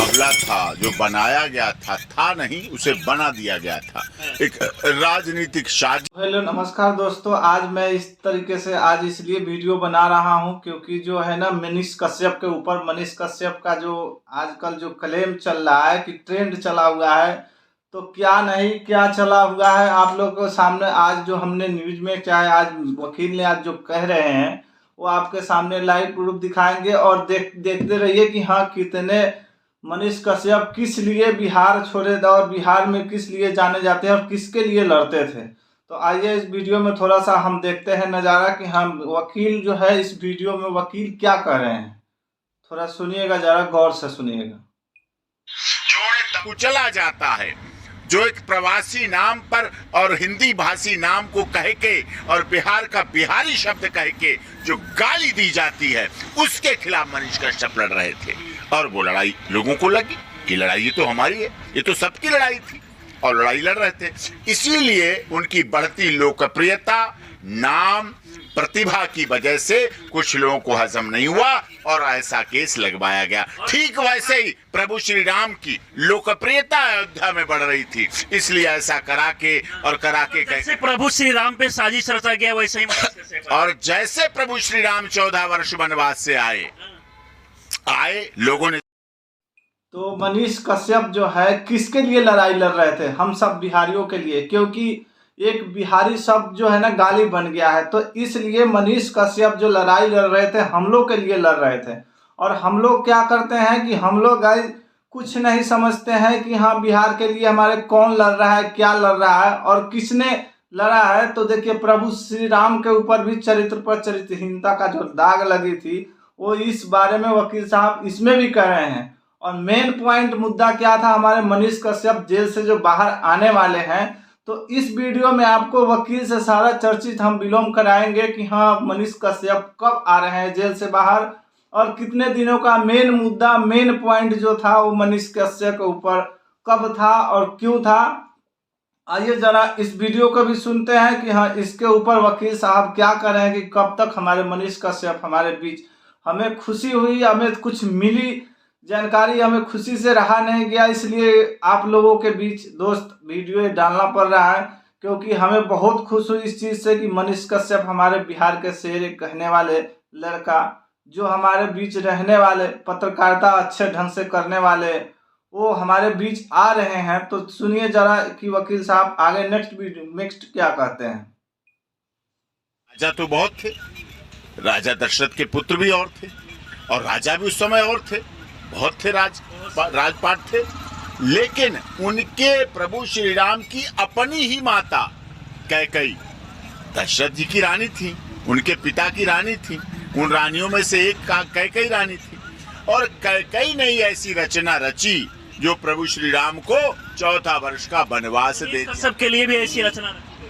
मामला था, जो बनाया गया था नहीं, उसे बना दिया गया था, एक राजनीतिक साजिश। हेलो नमस्कार दोस्तों, आज मैं इस तरीके से आज इसलिए वीडियो बना रहा हूं क्योंकि जो है ना मनीष कश्यप के ऊपर, मनीष कश्यप का जो आजकल जो क्लेम चल रहा है कि ट्रेंड चला हुआ है, तो क्या नहीं क्या चला हुआ है आप लोगों के सामने आज जो हमने न्यूज में, चाहे आज वकील ने आज जो कह रहे हैं वो आपके सामने लाइव प्रूफ दिखाएंगे और देखते रहिए कि हाँ कितने मनीष कश्यप किस लिए बिहार छोड़े और बिहार में किस लिए जाने जाते हैं और किसके लिए लड़ते थे। तो आइए इस वीडियो में थोड़ा सा हम देखते हैं नज़ारा कि हम वकील जो है इस वीडियो में वकील क्या कर रहे हैं, थोड़ा सुनिएगा, जरा गौर से सुनिएगा। चला जाता है जो एक प्रवासी नाम पर और हिंदी भाषी नाम को कह के और बिहार का बिहारी शब्द कह के जो गाली दी जाती है, उसके खिलाफ मनीष कश्यप लड़ रहे थे। और वो लड़ाई लोगों को लगी कि लड़ाई ये तो हमारी है, ये तो सबकी लड़ाई थी, और लड़ाई लड़ रहे थे। इसीलिए उनकी बढ़ती लोकप्रियता, नाम, प्रतिभा की वजह से कुछ लोगों को हजम नहीं हुआ और ऐसा केस लगवाया गया। ठीक वैसे ही प्रभु श्री राम की लोकप्रियता अयोध्या में बढ़ रही थी, इसलिए ऐसा करा के जैसे प्रभु श्री राम पे साजिश रचा गया वैसे ही और जैसे प्रभु श्री राम 14 वर्ष वनवास से आए लोगों ने। तो मनीष कश्यप जो है किसके लिए लड़ाई लड़ रहे थे? हम सब बिहारियों के लिए, क्योंकि एक बिहारी शब्द जो है ना गाली बन गया है, तो इसलिए मनीष कश्यप जो लड़ाई लड़ रहे थे हम लोग के लिए लड़ रहे थे। और हम लोग क्या करते हैं कि हम लोग गाइस कुछ नहीं समझते हैं कि हाँ बिहार के लिए हमारे कौन लड़ रहा है, क्या लड़ रहा है और किसने लड़ा है। तो देखिए प्रभु श्री राम के ऊपर भी चरित्र पर चरित्रहीनता का जो दाग लगी थी वो इस बारे में वकील साहब इसमें भी कह रहे हैं। और मेन पॉइंट मुद्दा क्या था, हमारे मनीष कश्यप जेल से जो बाहर आने वाले हैं, तो इस वीडियो में आपको वकील से सारा चर्चित हम विलोम कराएंगे कि हाँ मनीष कश्यप कब आ रहे हैं जेल से बाहर और कितने दिनों का मेन मुद्दा, मेन पॉइंट जो था वो मनीष कश्यप के ऊपर कब था और क्यों था। आइए जरा इस वीडियो को भी सुनते हैं कि हाँ इसके ऊपर वकील साहब क्या कर रहे हैं कि कब तक हमारे मनीष कश्यप हमारे बीच। हमें खुशी हुई, हमें कुछ मिली जानकारी, हमें खुशी से रहा नहीं गया, इसलिए आप लोगों के बीच दोस्त वीडियो डालना पड़ रहा है क्योंकि हमें बहुत खुश हुई इस चीज़ से कि मनीष कश्यप हमारे बिहार के शेर कहने वाले लड़का, जो हमारे बीच रहने वाले, पत्रकारिता अच्छे ढंग से करने वाले, वो हमारे बीच आ रहे हैं। तो सुनिए जरा कि वकील साहब आगे नेक्स्ट क्या कहते हैं। राजा तो बहुत थे, राजा दशरथ के पुत्र भी और थे और राजा भी उस समय और थे, बहुत थे, राजपाट थे, लेकिन उनके प्रभु श्री राम की अपनी ही माता कैकई दशरथ जी की रानी थी, उनके पिता की रानी थी, उन रानियों में से एक का कैकई रानी थी। और कैकई ने ऐसी रचना रची जो प्रभु श्री राम को 14 वर्ष का वनवास दे दिया। सबके लिए भी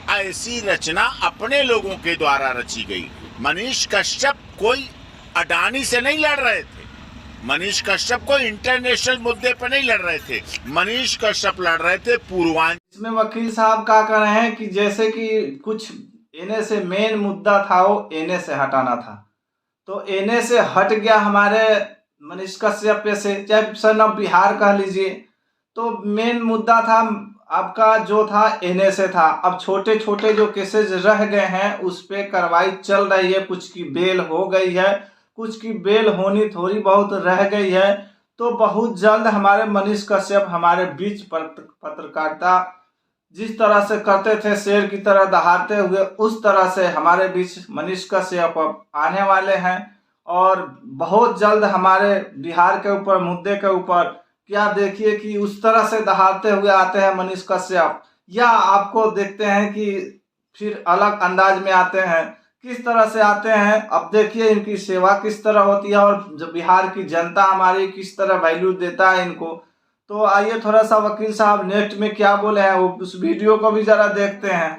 ऐसी रचना अपने लोगों के द्वारा रची गई। मनीष कश्यप कोई अडानी से नहीं लड़ रहे थे, मनीष कश्यप कोई इंटरनेशनल मुद्दे पर नहीं लड़ रहे थे, मनीष कश्यप लड़ रहे थे पूर्वांचल। इसमें वकील साहब क्या कर रहे हैं कि जैसे कि कुछ एने से मेन मुद्दा था वो एने से हटाना था, तो एने से हट गया हमारे मनीष कश्यप पे से, चाहे सन ऑफ बिहार कह लीजिए, तो मेन मुद्दा था आपका जो था एने से था। अब छोटे छोटे जो केसेज रह गए हैं उस पर कार्रवाई चल रही है, कुछ की बेल हो गई है, कुछ की बेल होनी थोड़ी बहुत रह गई है। तो बहुत जल्द हमारे मनीष कश्यप हमारे बीच पत्रकारिता जिस तरह से करते थे शेर की तरह दहाड़ते हुए, उस तरह से हमारे बीच मनीष कश्यप आने वाले हैं। और बहुत जल्द हमारे बिहार के ऊपर मुद्दे के ऊपर क्या देखिए कि उस तरह से दहाड़ते हुए आते हैं मनीष कश्यप, या आपको देखते हैं कि फिर अलग अंदाज में आते हैं, किस तरह से आते हैं। अब देखिए इनकी सेवा किस तरह होती है और जो बिहार की जनता हमारी किस तरह वैल्यू देता है इनको। तो आइए थोड़ा सा वकील साहब नेक्स्ट में क्या बोले हैं वो उस वीडियो को भी जरा देखते हैं।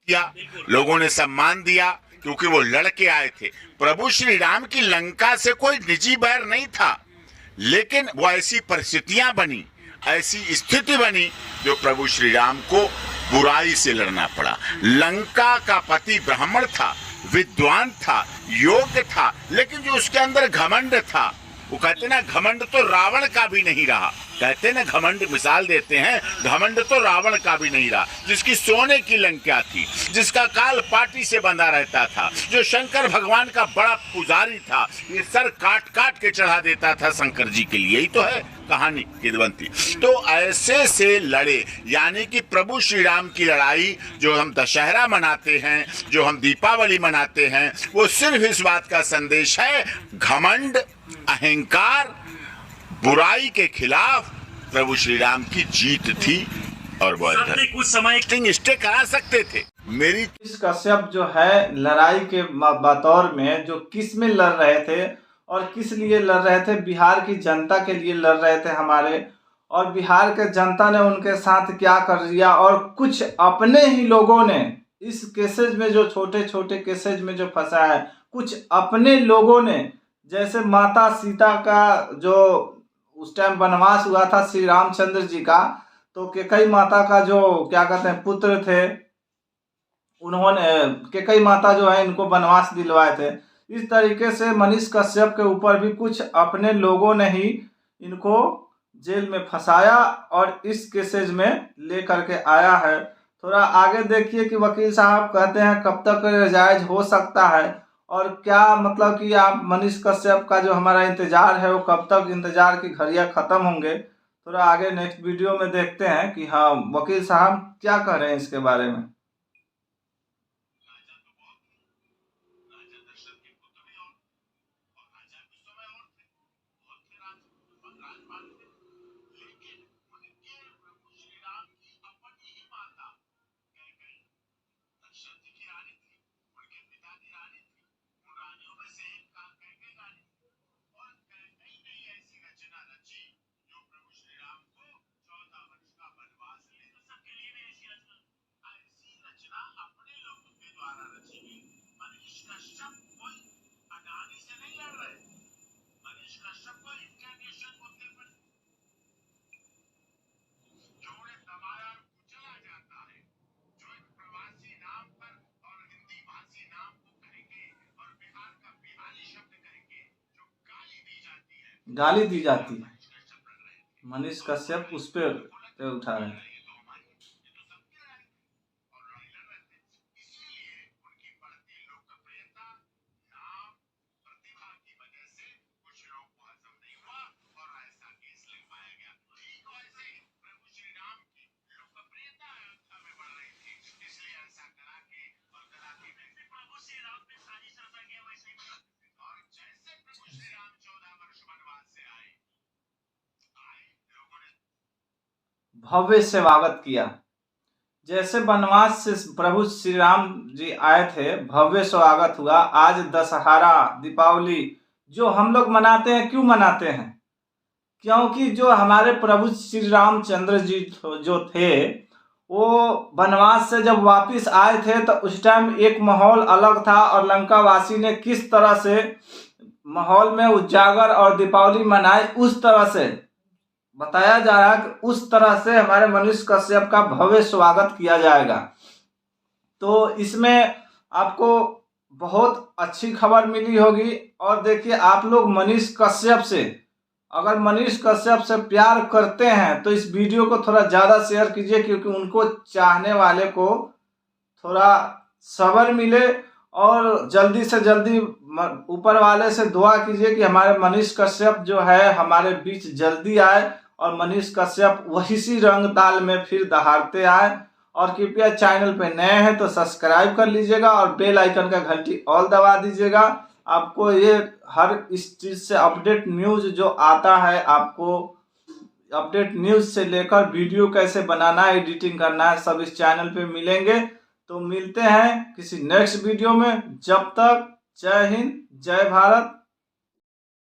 क्या लोगों ने सम्मान दिया क्योंकि वो लड़के आए थे। प्रभु श्री राम की लंका से कोई निजी बैर नहीं था, लेकिन वो ऐसी परिस्थितियां बनी, ऐसी स्थिति बनी जो प्रभु श्री राम को बुराई से लड़ना पड़ा। लंका का पति ब्राह्मण था, विद्वान था, योग्य था, लेकिन जो उसके अंदर घमंड था वो कहते ना घमंड तो रावण का भी नहीं रहा, कहते ना घमंड, मिसाल देते हैं, घमंड तो रावण का भी नहीं रहा, जिसकी सोने की लंका थी, जिसका काल पाटी से बंधा रहता था, जो शंकर भगवान का बड़ा पुजारी था, ये सर काट काट के चढ़ा देता था शंकर जी के लिए। यही तो है कहानी किदवंती। तो ऐसे से लड़े, यानी कि प्रभु श्री राम की लड़ाई जो हम दशहरा मनाते हैं, जो हम दीपावली मनाते हैं, वो सिर्फ इस बात का संदेश है, घमंड, अहंकार, बुराई के खिलाफ प्रभु श्री राम की जीत थी। और सत्य कुछ समय स्टे करा सकते थे। मेरी मनीष कश्यप जो है लड़ाई के बतौर में जो किस में लड़ रहे थे और किस लिए लड़ रहे थे, बिहार की जनता के लिए लड़ रहे थे हमारे, और बिहार के जनता ने उनके साथ क्या कर दिया, और कुछ अपने ही लोगों ने इस केसेज में, जो छोटे छोटे केसेज में जो फंसा है, कुछ अपने लोगों ने, जैसे माता सीता का जो उस टाइम वनवास हुआ था श्री रामचंद्र जी का, तो कैकेयी माता का जो क्या कहते हैं पुत्र थे, उन्होंने कैकेयी माता जो है इनको वनवास दिलवाए थे। इस तरीके से मनीष कश्यप के ऊपर भी कुछ अपने लोगों ने ही इनको जेल में फंसाया और इस केसेज में लेकर के आया है। थोड़ा आगे देखिए कि वकील साहब कहते हैं कब तक जायज हो सकता है, और क्या मतलब कि आप मनीष कश्यप का जो हमारा इंतज़ार है वो कब तक इंतज़ार की घड़ियां ख़त्म होंगे। थोड़ा आगे नेक्स्ट वीडियो में देखते हैं कि हाँ वकील साहब क्या कह रहे हैं इसके बारे में। गाली दी जाती है, मनीष कश्यप उस पर उठा रहे हैं। भव्य स्वागत किया, जैसे वनवास से प्रभु श्री राम जी आए थे, भव्य स्वागत हुआ। आज दशहरा दीपावली जो हम लोग मनाते हैं, क्यों मनाते हैं? क्योंकि जो हमारे प्रभु श्री रामचंद्र जी जो थे वो वनवास से जब वापस आए थे तो उस टाइम एक माहौल अलग था, और लंकावासी ने किस तरह से माहौल में उजागर और दीपावली मनाए, उस तरह से बताया जा रहा है कि उस तरह से हमारे मनीष कश्यप का भव्य स्वागत किया जाएगा। तो इसमें आपको बहुत अच्छी खबर मिली होगी। और देखिए आप लोग मनीष कश्यप से, अगर मनीष कश्यप से प्यार करते हैं तो इस वीडियो को थोड़ा ज़्यादा शेयर कीजिए, क्योंकि उनको चाहने वाले को थोड़ा सब्र मिले, और जल्दी से जल्दी ऊपर वाले से दुआ कीजिए कि हमारे मनीष कश्यप जो है हमारे बीच जल्दी आए, और मनीष कश्यप वही सी रंग ताल में फिर दहाड़ते आए। और कृपया चैनल पे नए हैं तो सब्सक्राइब कर लीजिएगा और बेल आइकन का घंटी ऑल दबा दीजिएगा। आपको ये हर इस चीज़ से अपडेट न्यूज़ जो आता है, आपको अपडेट न्यूज़ से लेकर वीडियो कैसे बनाना है, एडिटिंग करना है, सब इस चैनल पे मिलेंगे। तो मिलते हैं किसी नेक्स्ट वीडियो में। जब तक जय हिंद, जय भारत।